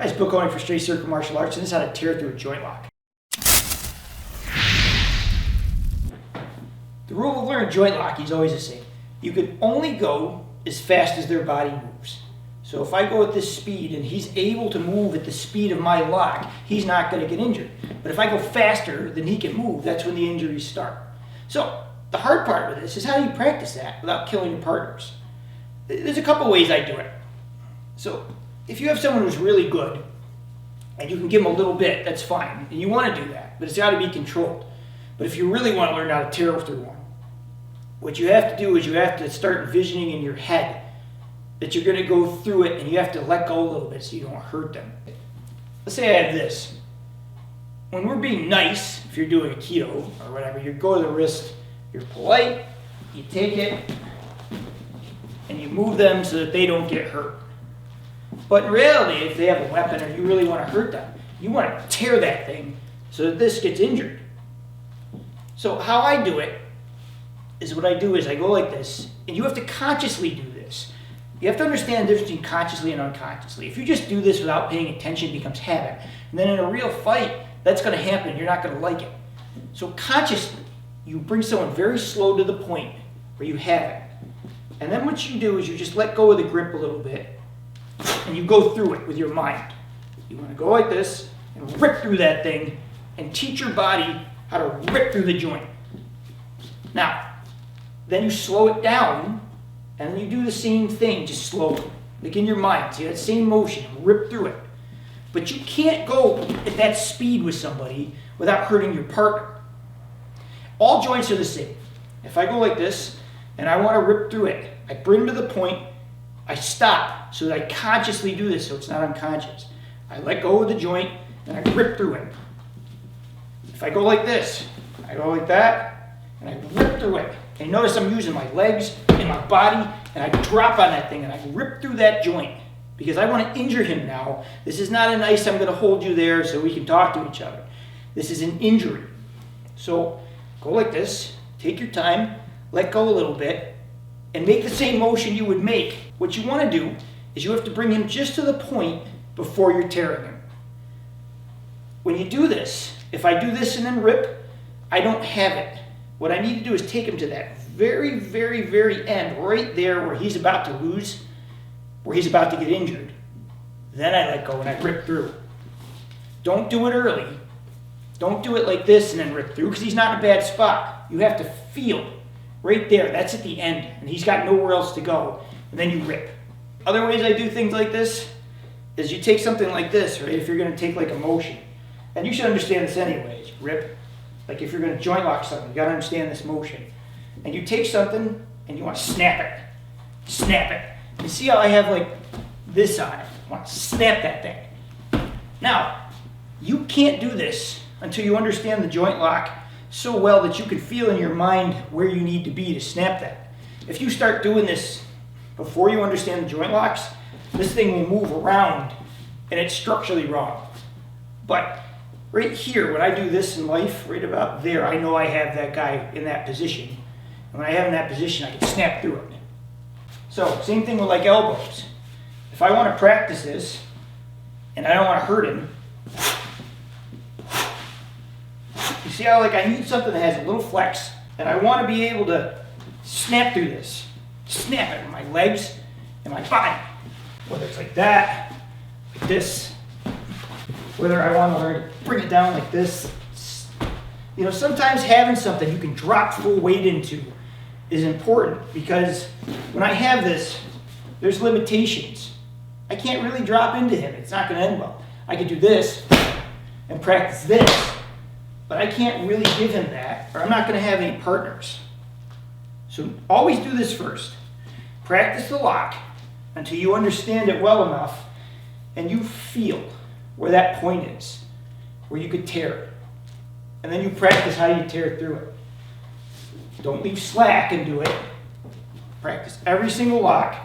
Hi, it's Bill Coney for Straight Circle Martial Arts, and this is how to tear through a joint lock. The rule of learning joint lock is always the same. You can only go as fast as their body moves. So if I go at this speed and he's able to move at the speed of my lock, he's not going to get injured. But if I go faster than he can move, that's when the injuries start. So the hard part with this is how do you practice that without killing your partners? There's a couple ways I do it. So if you have someone who's really good and you can give them a little bit, that's fine. And you want to do that, but it's got to be controlled. But if you really want to learn how to tear through one, what you have to do is you have to start envisioning in your head that you're going to go through it and you have to let go a little bit so you don't hurt them. Let's say I have this. When we're being nice, if you're doing a keto or whatever, you go to the wrist, you're polite, you take it, and you move them so that they don't get hurt. But in reality, if they have a weapon or you really want to hurt them, you want to tear that thing so that this gets injured. So how I do it is what I do is I go like this, and you have to consciously do this. You have to understand the difference between consciously and unconsciously. If you just do this without paying attention, it becomes habit. And then in a real fight, that's going to happen. You're not going to like it. So consciously, you bring someone very slow to the point where you have it. And then what you do is you just let go of the grip a little bit, and you go through it with your mind. You want to go like this and rip through that thing and teach your body how to rip through the joint. Now, then you slow it down and then you do the same thing, just slowly. Like in your mind, see that same motion, rip through it. But you can't go at that speed with somebody without hurting your partner. All joints are the same. If I go like this and I want to rip through it, I bring to the point, I stop so that I consciously do this so it's not unconscious. I let go of the joint and I rip through it. If I go like this, I go like that and I rip through it. And notice I'm using my legs and my body and I drop on that thing and I rip through that joint because I want to injure him now. This is not a nice, I'm going to hold you there so we can talk to each other. This is an injury. So go like this, take your time, let go a little bit, and make the same motion you would make. What you want to do is you have to bring him just to the point before you're tearing him. When you do this, if I do this and then rip, I don't have it. What I need to do is take him to that very, very, very end, right there where he's about to lose, where he's about to get injured. Then I let go and I rip through. Don't do it early. Don't do it like this and then rip through because he's not in a bad spot. You have to feel right there. That's at the end and he's got nowhere else to go. And then you rip. Other ways I do things like this is you take something like this, right? If you're going to take like a motion. And you should understand this anyways. Rip. Like if you're going to joint lock something, you got to understand this motion. And you take something and you want to snap it. Snap it. You see how I have like this on it? I want to snap that thing. Now, you can't do this until you understand the joint lock so well that you can feel in your mind where you need to be to snap that. If you start doing this before you understand the joint locks, this thing will move around and it's structurally wrong. But right here, when I do this in life, right about there, I know I have that guy in that position. And when I have him in that position, I can snap through it. So, same thing with like elbows. If I want to practice this, and I don't want to hurt him, you see how like I need something that has a little flex, and I want to be able to snap through this. Snap it with my legs and my body. Whether it's like that, like this, whether I want to learn to bring it down like this. You know, sometimes having something you can drop full weight into is important because when I have this, there's limitations. I can't really drop into him. It's not going to end well. I could do this and practice this, but I can't really give him that or I'm not going to have any partners. So always do this first. Practice the lock until you understand it well enough and you feel where that point is, where you could tear it. And then you practice how you tear through it. Don't leave slack and do it. Practice every single lock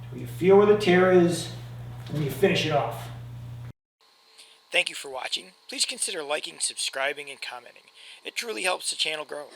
until you feel where the tear is and then you finish it off. Thank you for watching. Please consider liking, subscribing, and commenting. It truly helps the channel grow.